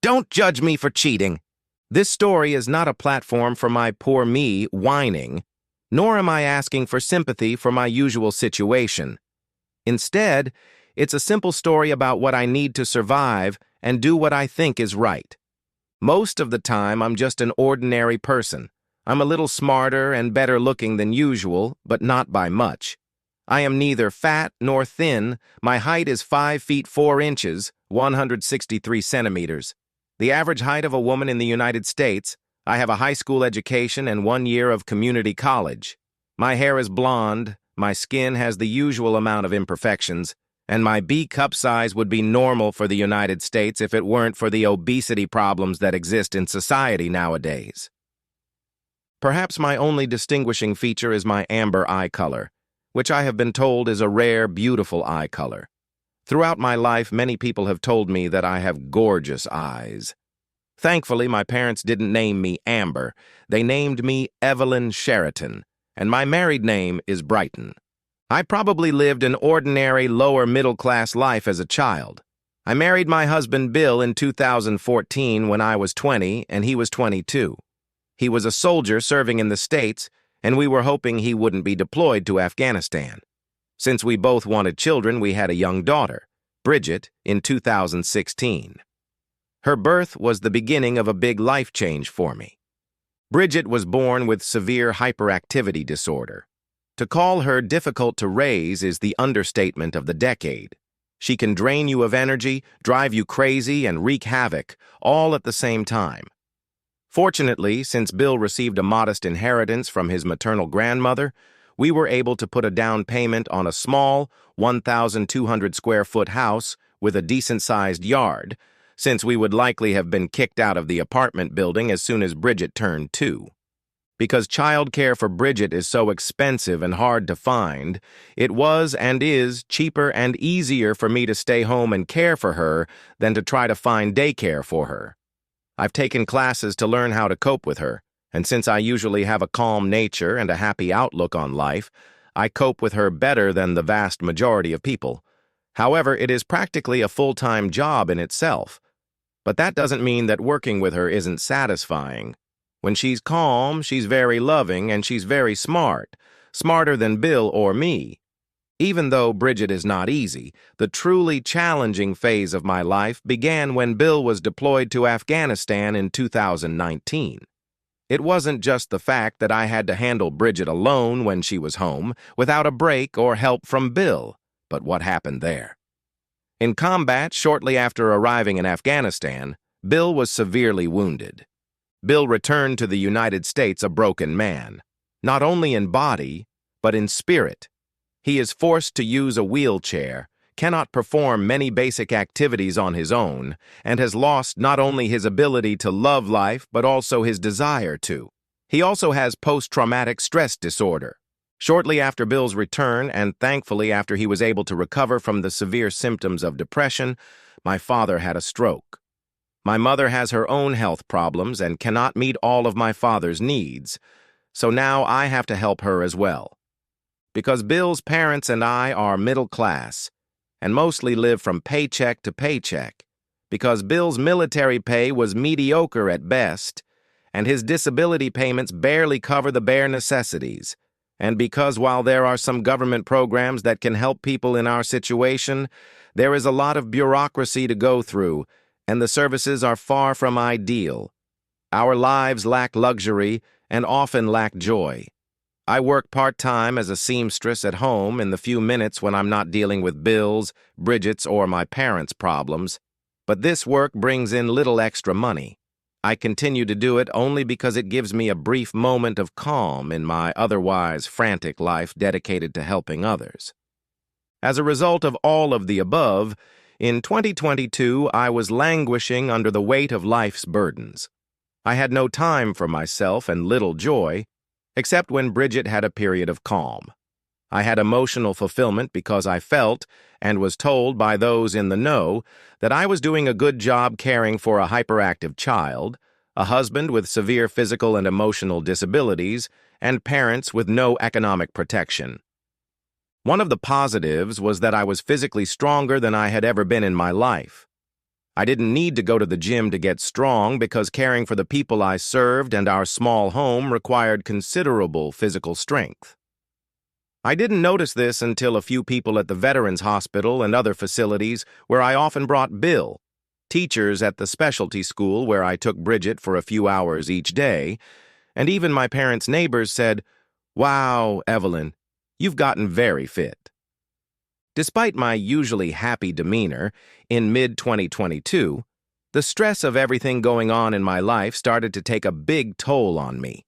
Don't judge me for cheating. This story is not a platform for my poor me whining, nor am I asking for sympathy for my usual situation. Instead, it's a simple story about what I need to survive and do what I think is right. Most of the time, I'm just an ordinary person. I'm a little smarter and better looking than usual, but not by much. I am neither fat nor thin. My height is 5 feet 4 inches, 163 centimeters. The average height of a woman in the United States. I have a high school education and 1 year of community college. My hair is blonde, my skin has the usual amount of imperfections, and my B cup size would be normal for the United States if it weren't for the obesity problems that exist in society nowadays. Perhaps my only distinguishing feature is my amber eye color, which I have been told is a rare, beautiful eye color. Throughout my life, many people have told me that I have gorgeous eyes. Thankfully, my parents didn't name me Amber. They named me Evelyn Sheraton, and my married name is Brighton. I probably lived an ordinary, lower-middle-class life as a child. I married my husband Bill in 2014 when I was 20 and he was 22. He was a soldier serving in the States, and we were hoping he wouldn't be deployed to Afghanistan. Since we both wanted children, we had a young daughter, Bridget, in 2016. Her birth was the beginning of a big life change for me. Bridget was born with severe hyperactivity disorder. To call her difficult to raise is the understatement of the decade. She can drain you of energy, drive you crazy, and wreak havoc, all at the same time. Fortunately, since Bill received a modest inheritance from his maternal grandmother, we were able to put a down payment on a small, 1,200 square foot house with a decent-sized yard, since we would likely have been kicked out of the apartment building as soon as Bridget turned 2. Because childcare for Bridget is so expensive and hard to find, it was and is cheaper and easier for me to stay home and care for her than to try to find daycare for her. I've taken classes to learn how to cope with her, and since I usually have a calm nature and a happy outlook on life, I cope with her better than the vast majority of people. However, it is practically a full-time job in itself. But that doesn't mean that working with her isn't satisfying. When she's calm, she's very loving, and she's very smart, smarter than Bill or me. Even though Bridget is not easy, the truly challenging phase of my life began when Bill was deployed to Afghanistan in 2019. It wasn't just the fact that I had to handle Bridget alone when she was home, without a break or help from Bill, but what happened there. In combat, shortly after arriving in Afghanistan, Bill was severely wounded. Bill returned to the United States a broken man, not only in body, but in spirit. He is forced to use a wheelchair, cannot perform many basic activities on his own, and has lost not only his ability to love life, but also his desire to. He also has post-traumatic stress disorder. Shortly after Bill's return, and thankfully after he was able to recover from the severe symptoms of depression, my father had a stroke. My mother has her own health problems and cannot meet all of my father's needs, so now I have to help her as well. Because Bill's parents and I are middle class, and mostly live from paycheck to paycheck, because Bill's military pay was mediocre at best, and his disability payments barely cover the bare necessities, and because while there are some government programs that can help people in our situation, there is a lot of bureaucracy to go through, and the services are far from ideal. Our lives lack luxury and often lack joy. I work part-time as a seamstress at home in the few minutes when I'm not dealing with Bill's, Bridget's, or my parents' problems, but this work brings in little extra money. I continue to do it only because it gives me a brief moment of calm in my otherwise frantic life dedicated to helping others. As a result of all of the above, in 2022 I was languishing under the weight of life's burdens. I had no time for myself and little joy, except when Bridget had a period of calm. I had emotional fulfillment because I felt, and was told by those in the know, that I was doing a good job caring for a hyperactive child, a husband with severe physical and emotional disabilities, and parents with no economic protection. One of the positives was that I was physically stronger than I had ever been in my life. I didn't need to go to the gym to get strong because caring for the people I served and our small home required considerable physical strength. I didn't notice this until a few people at the Veterans Hospital and other facilities where I often brought Bill, teachers at the specialty school where I took Bridget for a few hours each day, and even my parents' neighbors said, "Wow, Evelyn, you've gotten very fit." Despite my usually happy demeanor, in mid-2022, the stress of everything going on in my life started to take a big toll on me.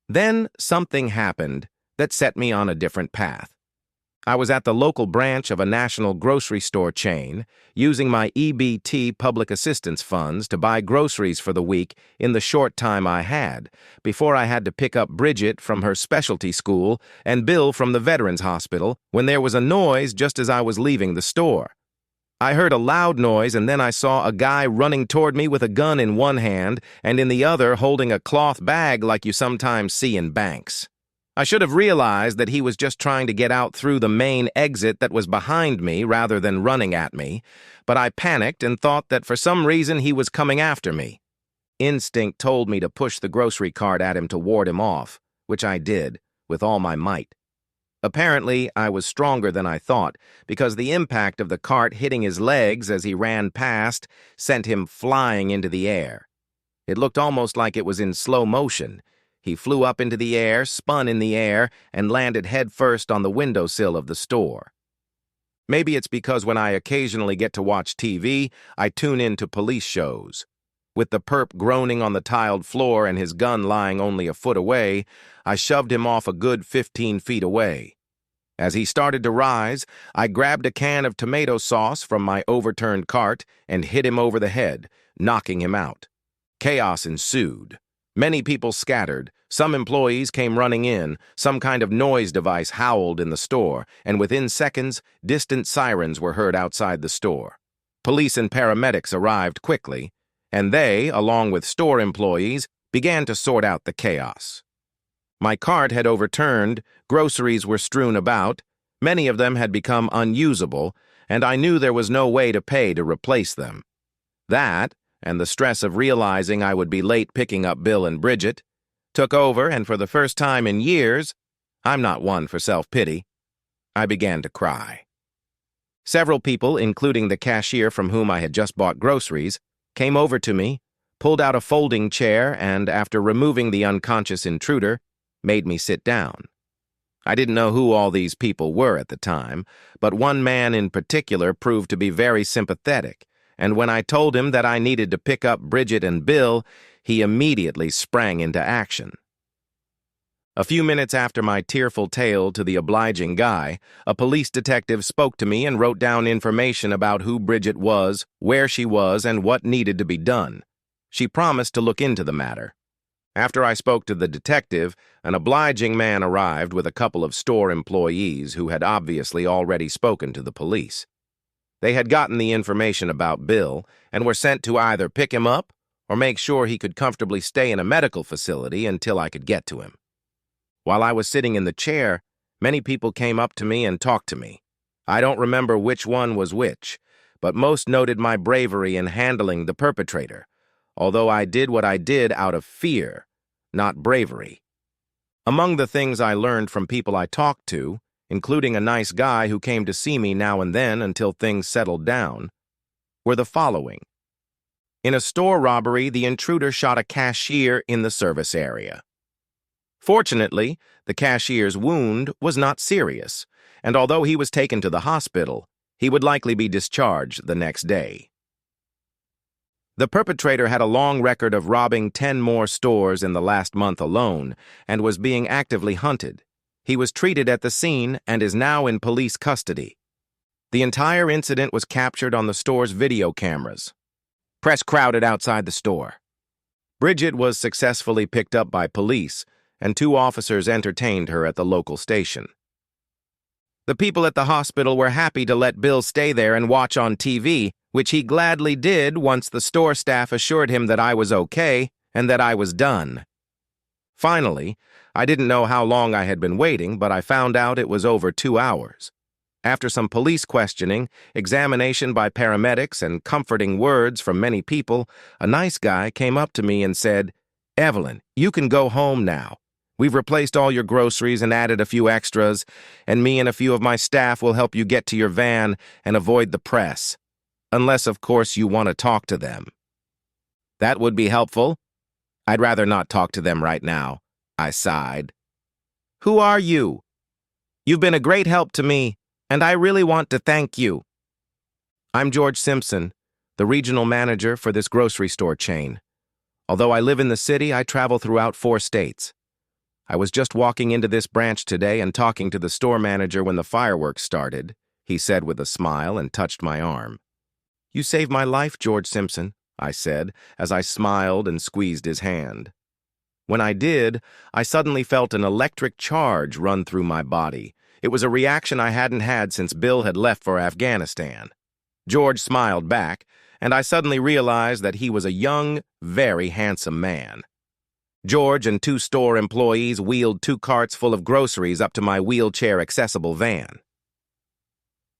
Then something happened that set me on a different path. I was at the local branch of a national grocery store chain, using my EBT public assistance funds to buy groceries for the week in the short time I had, before I had to pick up Bridget from her specialty school and Bill from the Veterans Hospital, when there was a noise just as I was leaving the store. I heard a loud noise, and then I saw a guy running toward me with a gun in one hand and in the other holding a cloth bag like you sometimes see in banks. I should have realized that he was just trying to get out through the main exit that was behind me rather than running at me, but I panicked and thought that for some reason he was coming after me. Instinct told me to push the grocery cart at him to ward him off, which I did, with all my might. Apparently, I was stronger than I thought, because the impact of the cart hitting his legs as he ran past sent him flying into the air. It looked almost like it was in slow motion. He flew up into the air, spun in the air, and landed headfirst on the windowsill of the store. Maybe it's because when I occasionally get to watch TV, I tune into police shows. With the perp groaning on the tiled floor and his gun lying only a foot away, I shoved him off a good 15 feet away. As he started to rise, I grabbed a can of tomato sauce from my overturned cart and hit him over the head, knocking him out. Chaos ensued. Many people scattered, some employees came running in, some kind of noise device howled in the store, and within seconds, distant sirens were heard outside the store. Police and paramedics arrived quickly, and they, along with store employees, began to sort out the chaos. My cart had overturned, groceries were strewn about, many of them had become unusable, and I knew there was no way to pay to replace them. That, and the stress of realizing I would be late picking up Bill and Bridget, took over, and for the first time in years, I'm not one for self-pity, I began to cry. Several people, including the cashier from whom I had just bought groceries, came over to me, pulled out a folding chair, and after removing the unconscious intruder, made me sit down. I didn't know who all these people were at the time, but one man in particular proved to be very sympathetic, and when I told him that I needed to pick up Bridget and Bill, he immediately sprang into action. A few minutes after my tearful tale to the obliging guy, a police detective spoke to me and wrote down information about who Bridget was, where she was, and what needed to be done. She promised to look into the matter. After I spoke to the detective, an obliging man arrived with a couple of store employees who had obviously already spoken to the police. They had gotten the information about Bill and were sent to either pick him up or make sure he could comfortably stay in a medical facility until I could get to him. While I was sitting in the chair, many people came up to me and talked to me. I don't remember which one was which, but most noted my bravery in handling the perpetrator, although I did what I did out of fear, not bravery. Among the things I learned from people I talked to, including a nice guy who came to see me now and then until things settled down, were the following. In a store robbery, the intruder shot a cashier in the service area. Fortunately, the cashier's wound was not serious, and although he was taken to the hospital, he would likely be discharged the next day. The perpetrator had a long record of robbing 10 more stores in the last month alone and was being actively hunted. He was treated at the scene and is now in police custody. The entire incident was captured on the store's video cameras. Press crowded outside the store. Bridget was successfully picked up by police, and 2 officers entertained her at the local station. The people at the hospital were happy to let Bill stay there and watch on TV, which he gladly did once the store staff assured him that I was okay and that I was done. Finally, I didn't know how long I had been waiting, but I found out it was over 2 hours. After some police questioning, examination by paramedics, and comforting words from many people, a nice guy came up to me and said, "Evelyn, you can go home now. We've replaced all your groceries and added a few extras, and me and a few of my staff will help you get to your van and avoid the press. Unless, of course, you want to talk to them." "That would be helpful. I'd rather not talk to them right now," I sighed. "Who are you? You've been a great help to me, and I really want to thank you." "I'm George Simpson, the regional manager for this grocery store chain. Although I live in the city, I travel throughout 4 states. I was just walking into this branch today and talking to the store manager when the fireworks started," he said with a smile and touched my arm. "You saved my life, George Simpson," I said, as I smiled and squeezed his hand. When I did, I suddenly felt an electric charge run through my body. It was a reaction I hadn't had since Bill had left for Afghanistan. George smiled back, and I suddenly realized that he was a young, very handsome man. George and 2 store employees wheeled 2 carts full of groceries up to my wheelchair-accessible van.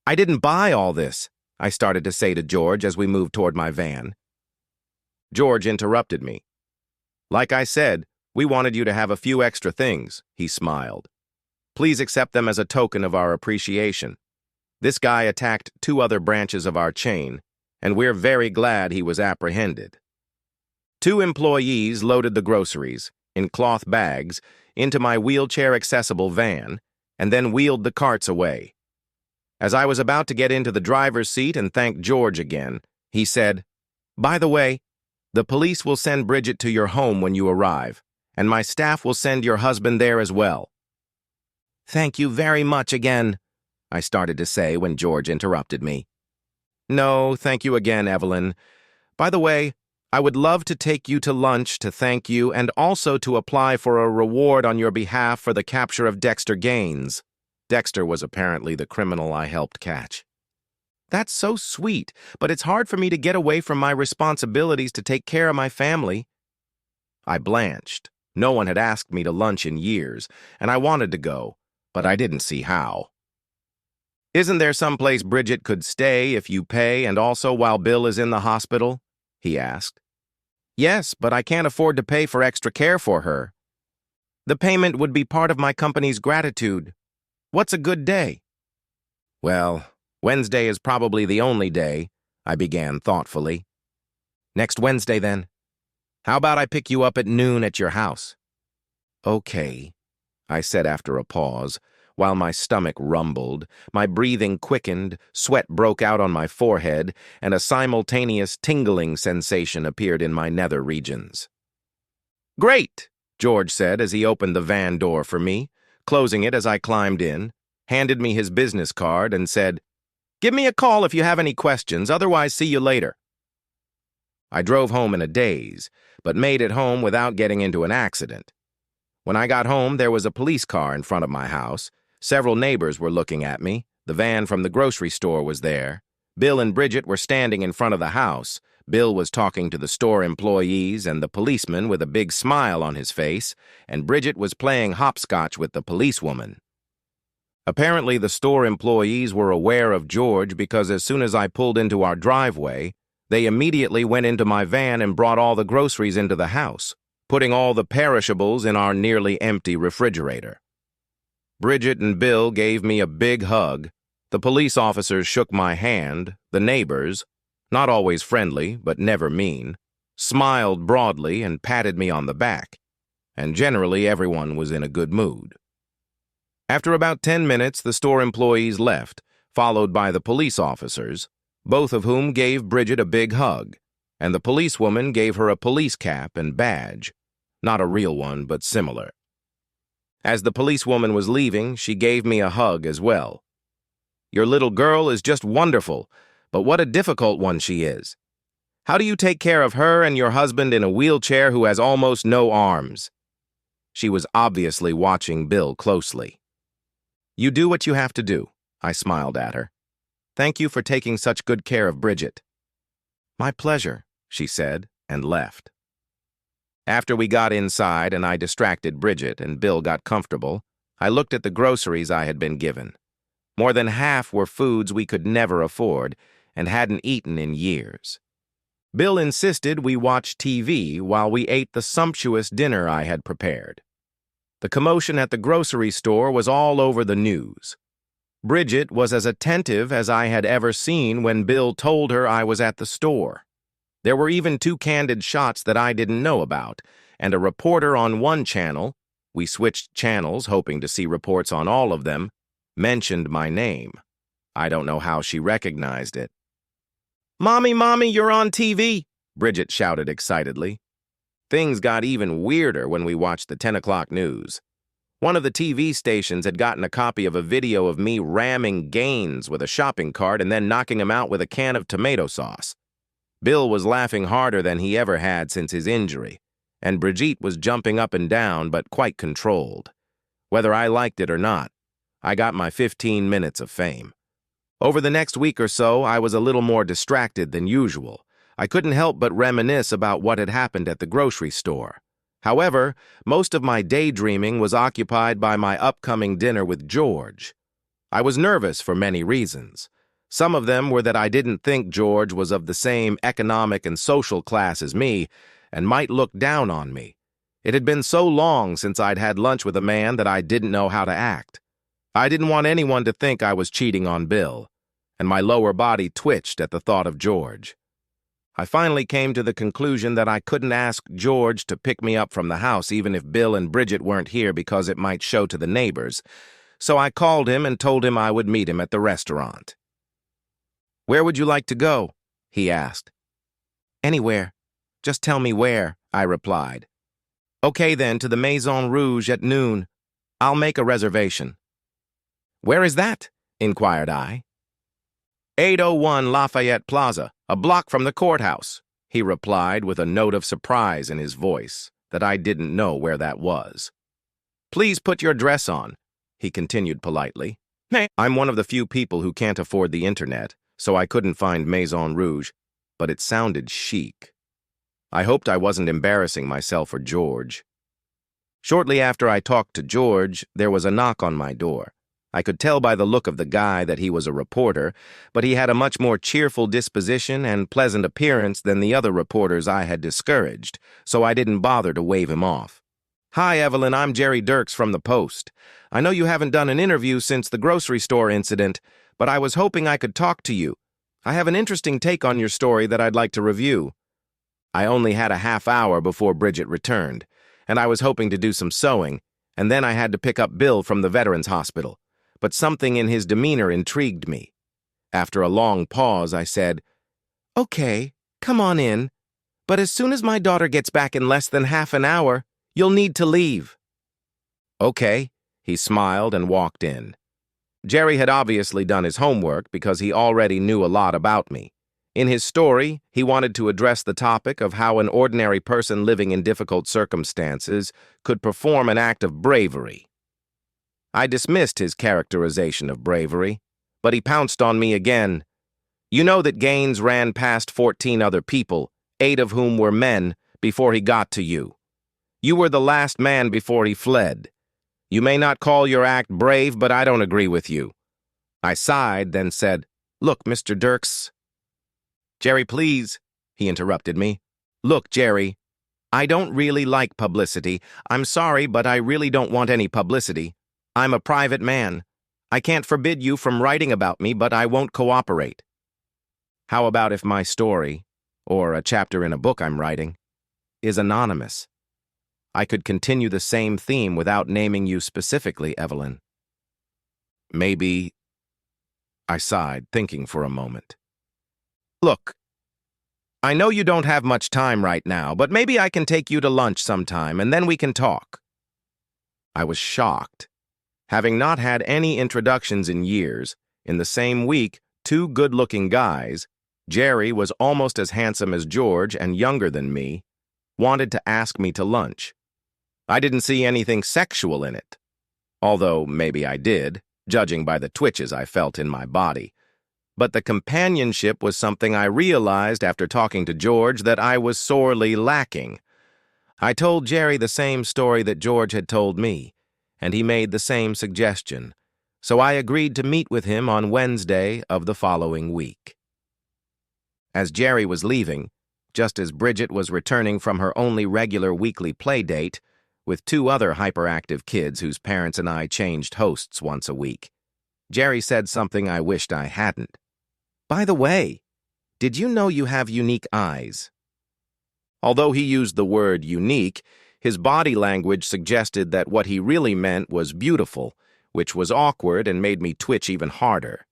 "I didn't buy all this," I started to say to George as we moved toward my van. George interrupted me. "Like I said, we wanted you to have a few extra things," he smiled. "Please accept them as a token of our appreciation. This guy attacked 2 other branches of our chain, and we're very glad he was apprehended." 2 employees loaded the groceries, in cloth bags, into my wheelchair-accessible van, and then wheeled the carts away. As I was about to get into the driver's seat and thank George again, he said, "By the way, the police will send Bridget to your home when you arrive, and my staff will send your husband there as well." "Thank you very much again," I started to say when George interrupted me. "No, thank you again, Evelyn. By the way, I would love to take you to lunch to thank you and also to apply for a reward on your behalf for the capture of Dexter Gaines." Dexter was apparently the criminal I helped catch. "That's so sweet, but it's hard for me to get away from my responsibilities to take care of my family." I blanched. No one had asked me to lunch in years, and I wanted to go, but I didn't see how. "Isn't there someplace Bridget could stay if you pay and also while Bill is in the hospital?" he asked. "Yes, but I can't afford to pay for extra care for her. The payment would be part of my company's gratitude. What's a good day?" "Well, Wednesday is probably the only day," I began thoughtfully. "Next Wednesday, then. How about I pick you up at noon at your house?" "Okay," I said after a pause, while my stomach rumbled, my breathing quickened, sweat broke out on my forehead, and a simultaneous tingling sensation appeared in my nether regions. "Great," George said as he opened the van door for me, closing it as I climbed in, handed me his business card, and said, "Give me a call if you have any questions, otherwise see you later." I drove home in a daze, but made it home without getting into an accident. When I got home, there was a police car in front of my house. Several neighbors were looking at me. The van from the grocery store was there. Bill and Bridget were standing in front of the house. Bill was talking to the store employees and the policeman with a big smile on his face, and Bridget was playing hopscotch with the policewoman. Apparently, the store employees were aware of George because as soon as I pulled into our driveway, they immediately went into my van and brought all the groceries into the house, putting all the perishables in our nearly empty refrigerator. Bridget and Bill gave me a big hug. The police officers shook my hand. The neighbors, not always friendly but never mean, smiled broadly and patted me on the back, and generally everyone was in a good mood. After about 10 minutes, the store employees left, followed by the police officers, both of whom gave Bridget a big hug, and the policewoman gave her a police cap and badge, not a real one, but similar. As the policewoman was leaving, she gave me a hug as well. "Your little girl is just wonderful, but what a difficult one she is. How do you take care of her and your husband in a wheelchair who has almost no arms?" She was obviously watching Bill closely. "You do what you have to do," I smiled at her. "Thank you for taking such good care of Bridget." "My pleasure," she said, and left. After we got inside and I distracted Bridget and Bill got comfortable, I looked at the groceries I had been given. More than half were foods we could never afford and hadn't eaten in years. Bill insisted we watch TV while we ate the sumptuous dinner I had prepared. The commotion at the grocery store was all over the news. Bridget was as attentive as I had ever seen when Bill told her I was at the store. There were even 2 candid shots that I didn't know about, and a reporter on one channel, we switched channels hoping to see reports on all of them, mentioned my name. I don't know how she recognized it. "Mommy, Mommy, you're on TV!" Bridget shouted excitedly. Things got even weirder when we watched the 10 o'clock news. One of the TV stations had gotten a copy of a video of me ramming Gaines with a shopping cart and then knocking him out with a can of tomato sauce. Bill was laughing harder than he ever had since his injury, and Brigitte was jumping up and down but quite controlled. Whether I liked it or not, I got my 15 minutes of fame. Over the next week or so, I was a little more distracted than usual. I couldn't help but reminisce about what had happened at the grocery store. However, most of my daydreaming was occupied by my upcoming dinner with George. I was nervous for many reasons. Some of them were that I didn't think George was of the same economic and social class as me and might look down on me. It had been so long since I'd had lunch with a man that I didn't know how to act. I didn't want anyone to think I was cheating on Bill, and my lower body twitched at the thought of George. I finally came to the conclusion that I couldn't ask George to pick me up from the house even if Bill and Bridget weren't here because it might show to the neighbors, so I called him and told him I would meet him at the restaurant. "Where would you like to go?" he asked. "Anywhere. Just tell me where," I replied. "Okay then, to the Maison Rouge at noon. I'll make a reservation." "Where is that?" inquired I. 801 Lafayette Plaza, a block from the courthouse, he replied with a note of surprise in his voice that I didn't know where that was. "Please put your dress on," he continued politely. I'm one of the few people who can't afford the internet, so I couldn't find Maison Rouge, but it sounded chic. I hoped I wasn't embarrassing myself or George. Shortly after I talked to George, there was a knock on my door. I could tell by the look of the guy that he was a reporter, but he had a much more cheerful disposition and pleasant appearance than the other reporters I had discouraged, so I didn't bother to wave him off. "Hi, Evelyn, I'm Jerry Dirks from the Post. I know you haven't done an interview since the grocery store incident, but I was hoping I could talk to you. I have an interesting take on your story that I'd like to review." I only had a half hour before Bridget returned, and I was hoping to do some sewing, and then I had to pick up Bill from the Veterans Hospital. But something in his demeanor intrigued me. After a long pause, I said, "Okay, come on in. But as soon as my daughter gets back in less than half an hour, you'll need to leave." "Okay," he smiled and walked in. Jerry had obviously done his homework because he already knew a lot about me. In his story, he wanted to address the topic of how an ordinary person living in difficult circumstances could perform an act of bravery. I dismissed his characterization of bravery, but he pounced on me again. "You know that Gaines ran past 14 other people, 8 of whom were men, before he got to you. You were the last man before he fled. You may not call your act brave, but I don't agree with you." I sighed, then said, "Look, Mr. Dirks." "Jerry, please," he interrupted me. "Look, Jerry, I don't really like publicity. I'm sorry, but I really don't want any publicity. I'm a private man. I can't forbid you from writing about me, but I won't cooperate. How about if my story, or a chapter in a book I'm writing, is anonymous? I could continue the same theme without naming you specifically, Evelyn." "Maybe," I sighed, thinking for a moment. "Look, I know you don't have much time right now, but maybe I can take you to lunch sometime, and then we can talk." I was shocked. Having not had any introductions in years, in the same week, 2 good-looking guys, Jerry was almost as handsome as George and younger than me, wanted to ask me to lunch. I didn't see anything sexual in it, although maybe I did, judging by the twitches I felt in my body. But the companionship was something I realized after talking to George that I was sorely lacking. I told Jerry the same story that George had told me, and he made the same suggestion. so I agreed to meet with him on Wednesday of the following week. As Jerry was leaving, just as Bridget was returning from her only regular weekly play date with two other hyperactive kids whose parents and I changed hosts once a week, Jerry said something I wished I hadn't. "By the way, did you know you have unique eyes?" Although he used the word unique, his body language suggested that what he really meant was beautiful, which was awkward and made me twitch even harder.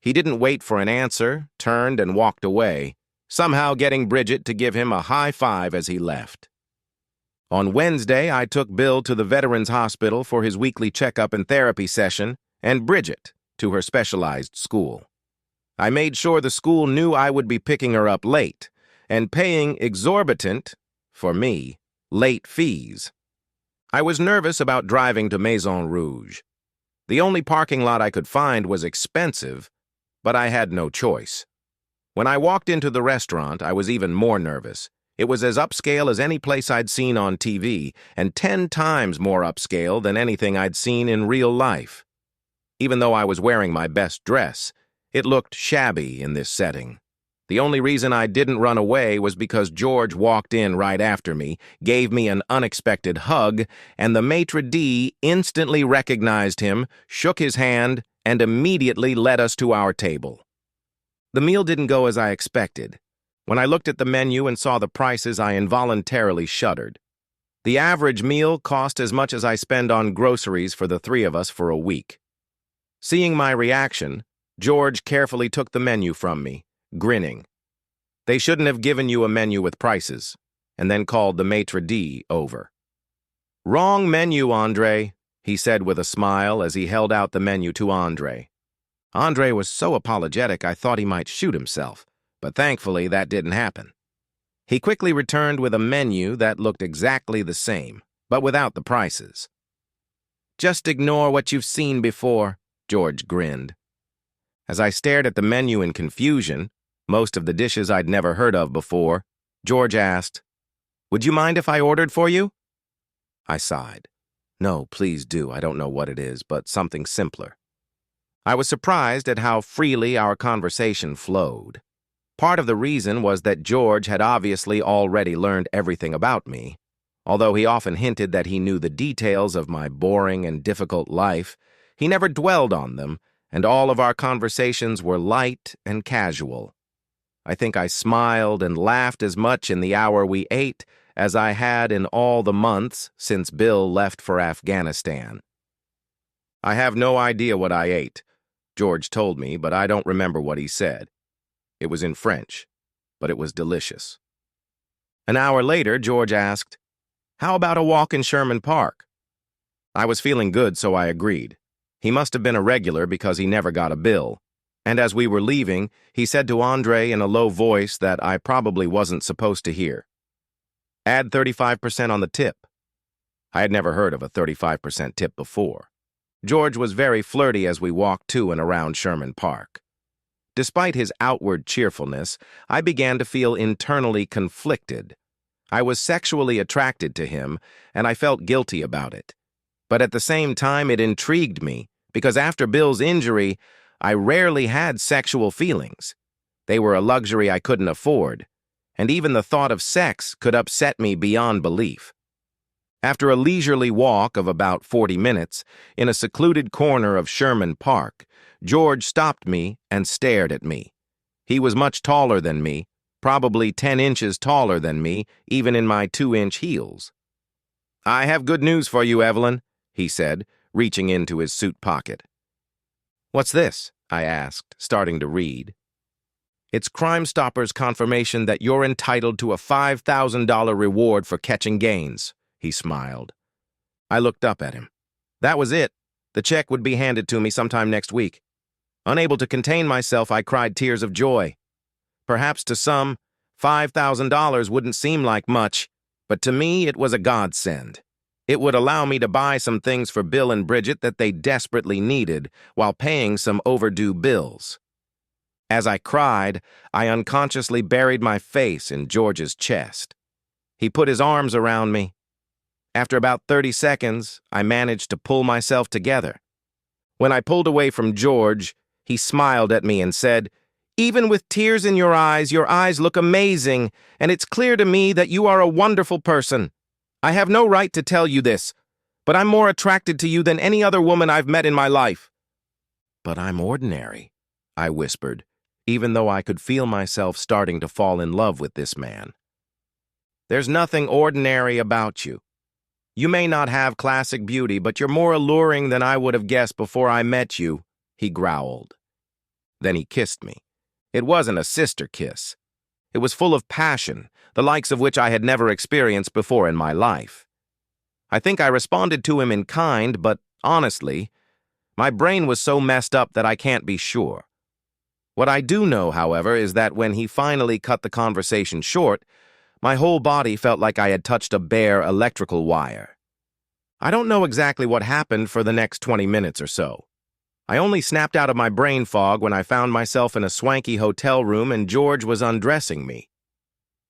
He didn't wait for an answer, turned and walked away, somehow getting Bridget to give him a high five as he left. On Wednesday, I took Bill to the Veterans Hospital for his weekly checkup and therapy session, and Bridget to her specialized school. I made sure the school knew I would be picking her up late and paying exorbitant, for me, late fees. I was nervous about driving to Maison Rouge. The only parking lot I could find was expensive, but I had no choice. When I walked into the restaurant, I was even more nervous. It was as upscale as any place I'd seen on TV, and 10 times more upscale than anything I'd seen in real life. Even though I was wearing my best dress, it looked shabby in this setting. The only reason I didn't run away was because George walked in right after me, gave me an unexpected hug, and the maitre d' instantly recognized him, shook his hand, and immediately led us to our table. The meal didn't go as I expected. When I looked at the menu and saw the prices, I involuntarily shuddered. The average meal cost as much as I spend on groceries for the three of us for a week. Seeing my reaction, George carefully took the menu from me, grinning. "They shouldn't have given you a menu with prices," and then called the maitre d' over. "Wrong menu, Andre," he said with a smile as he held out the menu to Andre. Andre was so apologetic I thought he might shoot himself, but thankfully that didn't happen. He quickly returned with a menu that looked exactly the same, but without the prices. "Just ignore what you've seen before," George grinned. As I stared at the menu in confusion, most of the dishes I'd never heard of before, George asked, "Would you mind if I ordered for you?" I sighed. "No, please do. I don't know what it is, but something simpler." I was surprised at how freely our conversation flowed. Part of the reason was that George had obviously already learned everything about me. Although he often hinted that he knew the details of my boring and difficult life, he never dwelled on them, and all of our conversations were light and casual. I think I smiled and laughed as much in the hour we ate as I had in all the months since Bill left for Afghanistan. I have no idea what I ate, George told me, but I don't remember what he said. It was in French, but it was delicious. An hour later, George asked, "How about a walk in Sherman Park?" I was feeling good, so I agreed. He must have been a regular because he never got a bill. And as we were leaving, he said to Andre in a low voice that I probably wasn't supposed to hear, "Add 35% on the tip." I had never heard of a 35% tip before. George was very flirty as we walked to and around Sherman Park. Despite his outward cheerfulness, I began to feel internally conflicted. I was sexually attracted to him, and I felt guilty about it. But at the same time, it intrigued me, because after Bill's injury, I rarely had sexual feelings. They were a luxury I couldn't afford, and even the thought of sex could upset me beyond belief. After a leisurely walk of about 40 minutes, in a secluded corner of Sherman Park, George stopped me and stared at me. He was much taller than me, probably 10 inches taller than me, even in my 2-inch heels. "I have good news for you, Evelyn," he said, reaching into his suit pocket. "What's this?" I asked, starting to read. "It's Crime Stoppers' confirmation that you're entitled to a $5,000 reward for catching Gaines," he smiled. I looked up at him. That was it. The check would be handed to me sometime next week. Unable to contain myself, I cried tears of joy. Perhaps to some, $5,000 wouldn't seem like much, but to me it was a godsend. It would allow me to buy some things for Bill and Bridget that they desperately needed while paying some overdue bills. As I cried, I unconsciously buried my face in George's chest. He put his arms around me. After about 30 seconds, I managed to pull myself together. When I pulled away from George, he smiled at me and said, "Even with tears in your eyes look amazing, and it's clear to me that you are a wonderful person. I have no right to tell you this, but I'm more attracted to you than any other woman I've met in my life." "But I'm ordinary," I whispered, even though I could feel myself starting to fall in love with this man. "There's nothing ordinary about you. You may not have classic beauty, but you're more alluring than I would have guessed before I met you," he growled. Then he kissed me. It wasn't a sister kiss. It was full of passion, the likes of which I had never experienced before in my life. I think I responded to him in kind, but honestly, my brain was so messed up that I can't be sure. What I do know, however, is that when he finally cut the conversation short, my whole body felt like I had touched a bare electrical wire. I don't know exactly what happened for the next 20 minutes or so. I only snapped out of my brain fog when I found myself in a swanky hotel room and George was undressing me.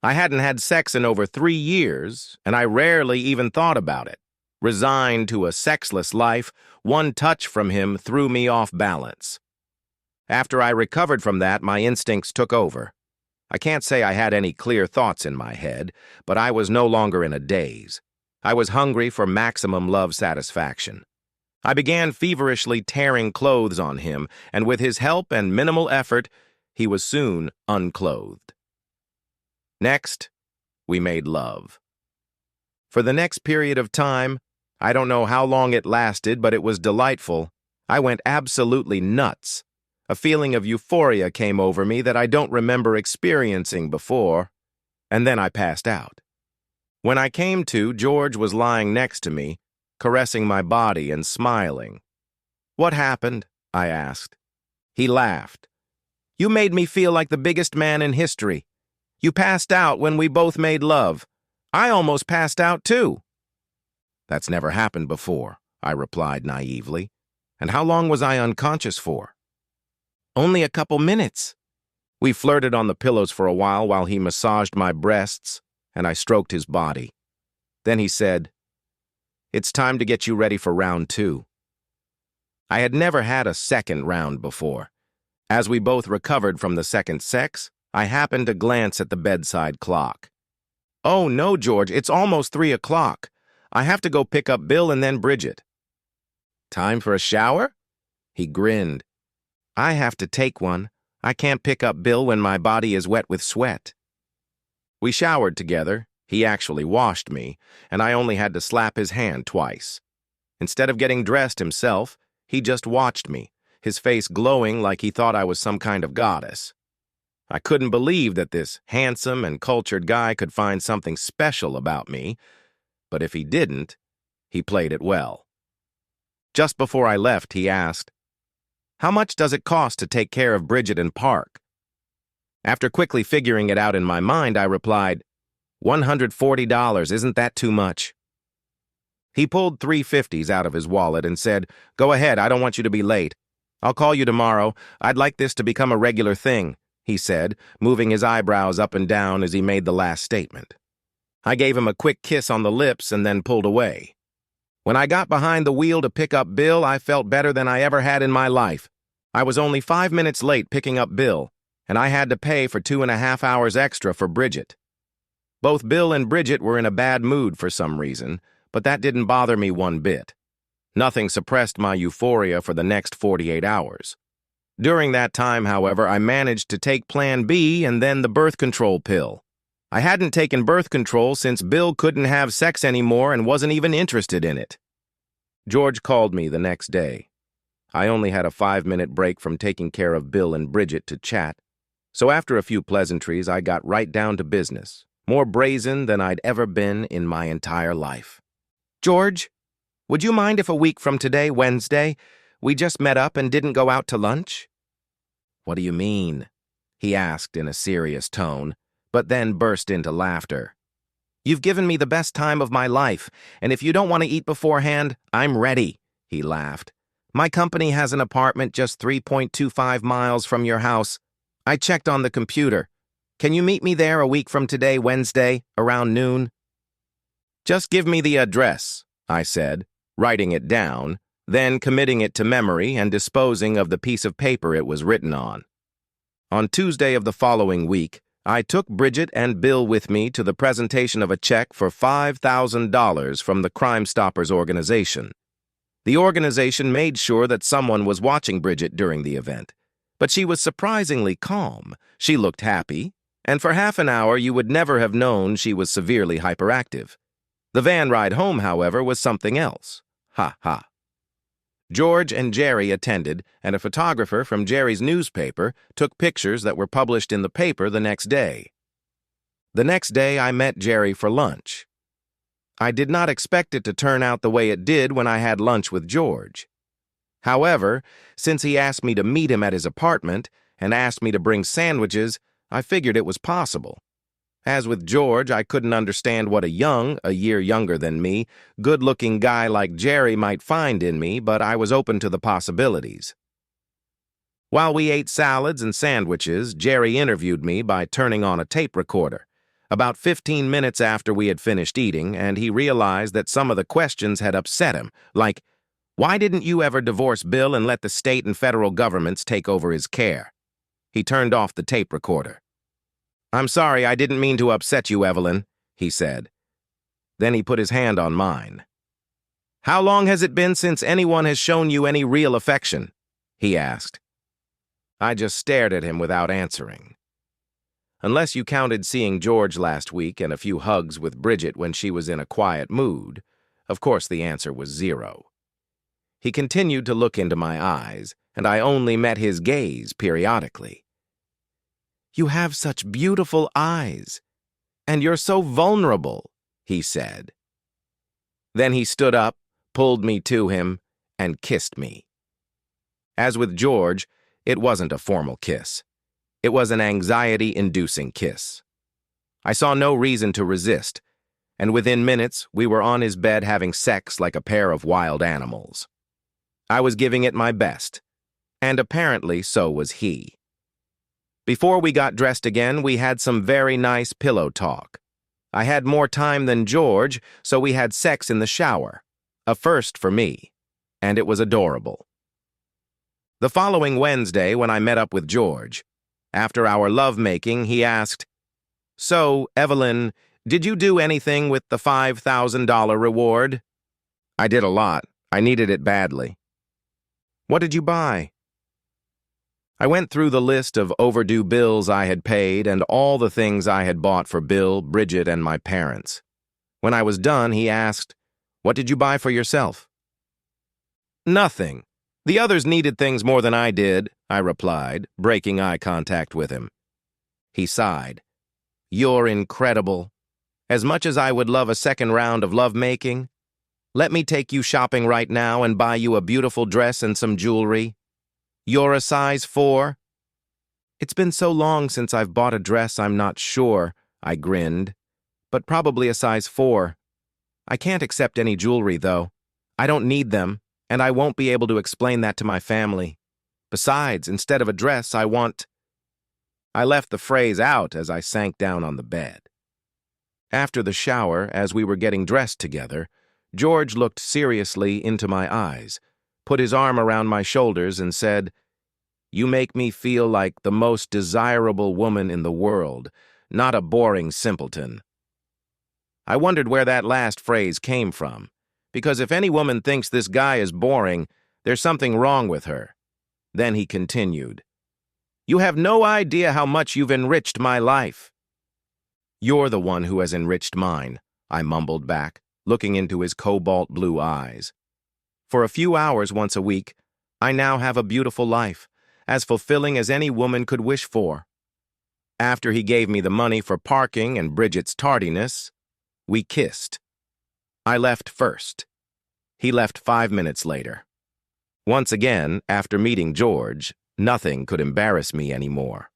I hadn't had sex in over 3 years, and I rarely even thought about it. Resigned to a sexless life, one touch from him threw me off balance. After I recovered from that, my instincts took over. I can't say I had any clear thoughts in my head, but I was no longer in a daze. I was hungry for maximum love satisfaction. I began feverishly tearing clothes on him, and with his help and minimal effort, he was soon unclothed. Next, we made love. For the next period of time, I don't know how long it lasted, but it was delightful. I went absolutely nuts. A feeling of euphoria came over me that I don't remember experiencing before, and then I passed out. When I came to, George was lying next to me, caressing my body and smiling. "What happened?" I asked. He laughed. "You made me feel like the biggest man in history. You passed out when we both made love. I almost passed out too." "That's never happened before," I replied naively. "And how long was I unconscious for?" "Only a couple minutes." We flirted on the pillows for a while he massaged my breasts, and I stroked his body. Then he said, "It's time to get you ready for round 2. I had never had a second round before. As we both recovered from the second sex, I happened to glance at the bedside clock. "Oh, no, George, it's almost 3 o'clock. I have to go pick up Bill and then Bridget." "Time for a shower?" He grinned. "I have to take one. I can't pick up Bill when my body is wet with sweat." We showered together. He actually washed me, and I only had to slap his hand twice. Instead of getting dressed himself, he just watched me, his face glowing like he thought I was some kind of goddess. I couldn't believe that this handsome and cultured guy could find something special about me, but if he didn't, he played it well. Just before I left, he asked, "How much does it cost to take care of Bridget and Park?" After quickly figuring it out in my mind, I replied, $140, isn't that too much? He pulled 350s out of his wallet and said, "Go ahead, I don't want you to be late. I'll call you tomorrow. I'd like this to become a regular thing," he said, moving his eyebrows up and down as he made the last statement. I gave him a quick kiss on the lips and then pulled away. When I got behind the wheel to pick up Bill, I felt better than I ever had in my life. I was only 5 minutes late picking up Bill, and I had to pay for 2.5 hours extra for Bridget. Both Bill and Bridget were in a bad mood for some reason, but that didn't bother me one bit. Nothing suppressed my euphoria for the next 48 hours. During that time, however, I managed to take Plan B and then the birth control pill. I hadn't taken birth control since Bill couldn't have sex anymore and wasn't even interested in it. George called me the next day. I only had a 5-minute break from taking care of Bill and Bridget to chat, so after a few pleasantries, I got right down to business, more brazen than I'd ever been in my entire life. "George, would you mind if a week from today, Wednesday, we just met up and didn't go out to lunch?" "What do you mean?" he asked in a serious tone, but then burst into laughter. "You've given me the best time of my life, and if you don't want to eat beforehand, I'm ready," he laughed. "My company has an apartment just 3.25 miles from your house. I checked on the computer. Can you meet me there a week from today, Wednesday, around noon?" "Just give me the address," I said, writing it down, then committing it to memory and disposing of the piece of paper it was written on. On Tuesday of the following week, I took Bridget and Bill with me to the presentation of a check for $5,000 from the Crime Stoppers organization. The organization made sure that someone was watching Bridget during the event, but she was surprisingly calm. She looked happy, and for half an hour you would never have known she was severely hyperactive. The van ride home, however, was something else. Ha ha. George and Jerry attended, and a photographer from Jerry's newspaper took pictures that were published in the paper the next day. The next day I met Jerry for lunch. I did not expect it to turn out the way it did when I had lunch with George. However, since he asked me to meet him at his apartment and asked me to bring sandwiches, I figured it was possible. As with George, I couldn't understand what a year younger than me, good-looking guy like Jerry might find in me, but I was open to the possibilities. While we ate salads and sandwiches, Jerry interviewed me by turning on a tape recorder. About 15 minutes after we had finished eating, and he realized that some of the questions had upset him, like, "Why didn't you ever divorce Bill and let the state and federal governments take over his care?" He turned off the tape recorder. "I'm sorry, I didn't mean to upset you, Evelyn," he said. Then he put his hand on mine. "How long has it been since anyone has shown you any real affection?" he asked. I just stared at him without answering. Unless you counted seeing George last week and a few hugs with Bridget when she was in a quiet mood, of course the answer was 0. He continued to look into my eyes, and I only met his gaze periodically. "You have such beautiful eyes, and you're so vulnerable," he said. Then he stood up, pulled me to him, and kissed me. As with George, it wasn't a formal kiss. It was an anxiety-inducing kiss. I saw no reason to resist, and within minutes we were on his bed having sex like a pair of wild animals. I was giving it my best, and apparently so was he. Before we got dressed again, we had some very nice pillow talk. I had more time than George, so we had sex in the shower, a first for me, and it was adorable. The following Wednesday, when I met up with George, after our lovemaking, he asked, "So, Evelyn, did you do anything with the $5,000 reward?" "I did a lot. I needed it badly." "What did you buy?" I went through the list of overdue bills I had paid and all the things I had bought for Bill, Bridget, and my parents. When I was done, he asked, "What did you buy for yourself?" "Nothing. The others needed things more than I did," I replied, breaking eye contact with him. He sighed. "You're incredible. As much as I would love a second round of lovemaking, let me take you shopping right now and buy you a beautiful dress and some jewelry. You're a size 4? "It's been so long since I've bought a dress I'm not sure," I grinned, "but probably a size 4. I can't accept any jewelry, though. I don't need them, and I won't be able to explain that to my family. Besides, instead of a dress, I want—" I left the phrase out as I sank down on the bed. After the shower, as we were getting dressed together, George looked seriously into my eyes, put his arm around my shoulders, and said, "You make me feel like the most desirable woman in the world, not a boring simpleton." I wondered where that last phrase came from, because if any woman thinks this guy is boring, there's something wrong with her. Then he continued, "You have no idea how much you've enriched my life." "You're the one who has enriched mine," I mumbled back, looking into his cobalt blue eyes. "For a few hours once a week, I now have a beautiful life, as fulfilling as any woman could wish for." After he gave me the money for parking and Bridget's tardiness, we kissed. I left first. He left 5 minutes later. Once again, after meeting George, nothing could embarrass me anymore.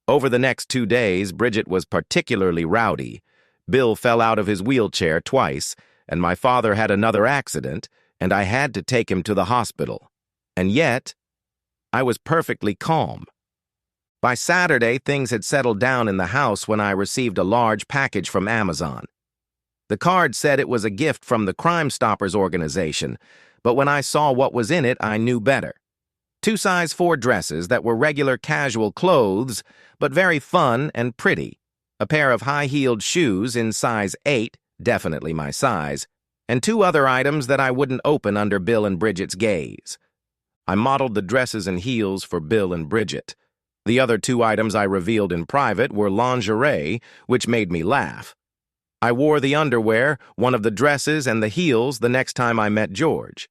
Over the next 2 days, Bridget was particularly rowdy. Bill fell out of his wheelchair twice, and my father had another accident, and I had to take him to the hospital. And yet, I was perfectly calm. By Saturday, things had settled down in the house when I received a large package from Amazon. The card said it was a gift from the Crime Stoppers organization, but when I saw what was in it, I knew better. 2 size 4 dresses that were regular casual clothes, but very fun and pretty. A pair of high-heeled shoes in size 8, definitely my size, and 2 other items that I wouldn't open under Bill and Bridget's gaze. I modeled the dresses and heels for Bill and Bridget. The other 2 items I revealed in private were lingerie, which made me laugh. I wore the underwear, one of the dresses, and the heels the next time I met George.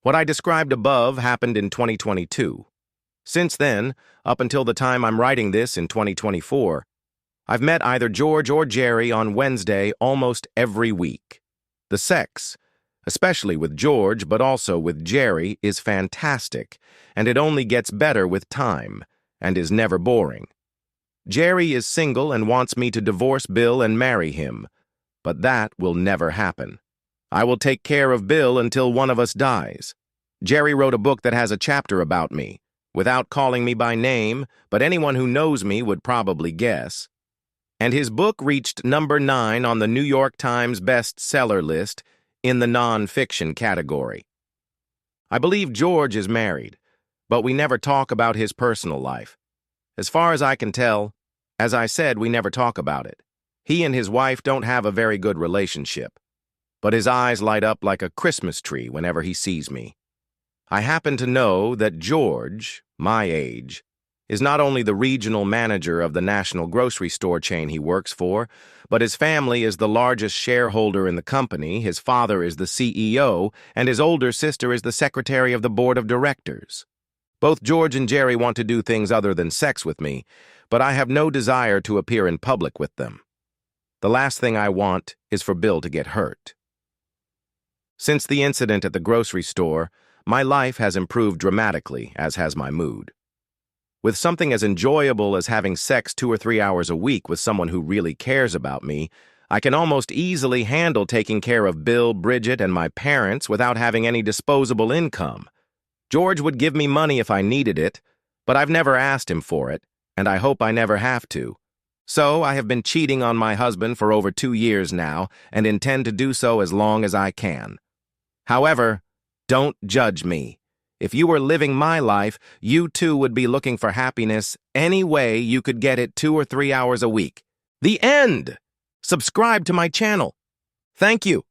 What I described above happened in 2022. Since then, up until the time I'm writing this in 2024, I've met either George or Jerry on Wednesday almost every week. The sex, especially with George but also with Jerry, is fantastic, and it only gets better with time, and is never boring. Jerry is single and wants me to divorce Bill and marry him, but that will never happen. I will take care of Bill until one of us dies. Jerry wrote a book that has a chapter about me, without calling me by name, but anyone who knows me would probably guess. And his book reached number 9 on the New York Times bestseller list in the non-fiction category. I believe George is married, but we never talk about his personal life. As far as I can tell, as I said, we never talk about it. He and his wife don't have a very good relationship, but his eyes light up like a Christmas tree whenever he sees me. I happen to know that George, my age, is not only the regional manager of the national grocery store chain he works for, but his family is the largest shareholder in the company, his father is the CEO, and his older sister is the secretary of the board of directors. Both George and Jerry want to do things other than sex with me, but I have no desire to appear in public with them. The last thing I want is for Bill to get hurt. Since the incident at the grocery store, my life has improved dramatically, as has my mood. With something as enjoyable as having sex 2 or 3 hours a week with someone who really cares about me, I can almost easily handle taking care of Bill, Bridget, and my parents without having any disposable income. George would give me money if I needed it, but I've never asked him for it, and I hope I never have to. So I have been cheating on my husband for over 2 years now and intend to do so as long as I can. However, don't judge me. If you were living my life, you too would be looking for happiness any way you could get it 2 or 3 hours a week. The end! Subscribe to my channel. Thank you.